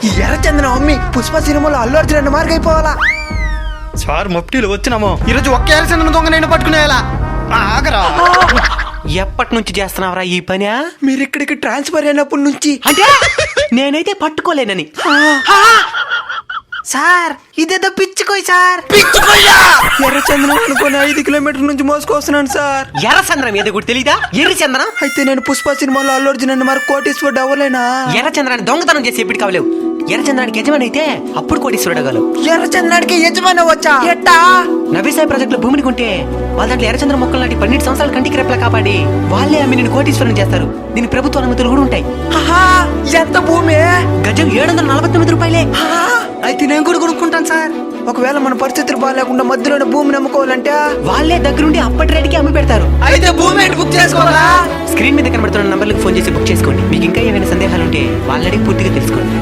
ఈ ఎర్రచందనం అమ్మి పుష్ప సినిమాలో అల్లు అర్జున్ అన్న మార్గ అయిపోవాలా. సార్ మఫ్టీలు వచ్చినామో ఈరోజు ఒక్క ఎర్రచందనం దొంగ నేను పట్టుకునేలా ఆగరా. ఎప్పటి నుంచి చేస్తున్నావురా ఈ పని? మీరు ఇక్కడికి ట్రాన్స్ఫర్ అయినప్పటి నుంచి. అంటే నేనైతే పట్టుకోలేనని. సార్ ఇదేదో పిచ్చుకోయ్ సార్. ఎర్రచందనం అనుకుని 5 కిలోమీటర్ల నుంచి మోసుకొస్తున్నాను సార్. ఎర్ర చంద్రం ఏదో కూడా తెలీదా? ఎర్రి చంద్రం అయితే నేను పుష్ప సినిమాలో అల్లు అర్జున్ అన్న మరి కోటీశ్వరుడు అవ్వలేనా? ఎర్ర చంద్రాన్ని దొంగతనం చేసి ఎప్పుడు కావలేవు. ఎర్ర చంద్రానికి యజమాని అయితే అప్పుడు కోటీశ్వరుడు అవ్వగలవు. ఎర్రచందనానికి యజమాని వచ్చా ఎట్టా? నబీసాయి ప్రాజెక్టులో భూమిని కొంటే వాళ్ళ దాంట్లో ఎర్రచంద్ర మొక్కలు నాటి 12 సంవత్సరాల కంటికి రెప్పలా కాపాడి వాళ్ళే అమ్మి నేను కోటీశ్వరం చేస్తారు. దీని ప్రభుత్వ అనుమతులు కూడా ఉంటాయి. ఎంత భూమి? గజం 749 రూపాయలే. అయితే నేను కూడా కొనుక్కుంటాను సార్. ఒకవేళ మన పరిస్థితులు బాగాలేకుండా మధ్యలోనే భూమిని అమ్ముకోవాలంటే వాళ్ళే దగ్గరుండి అప్పటి రేటుకి అమ్మి పెడతారు. అయితే భూమి ఏంటి బుక్ చేసుకోవాలా? స్క్రీన్ మీద కనబడుతున్న నంబర్లకు ఫోన్ చేసి బుక్ చేసుకోండి. మీకు ఇంకా ఏమైనా సందేహాలు ఉంటే వాళ్ళని పూర్తిగా తెలుసుకోండి.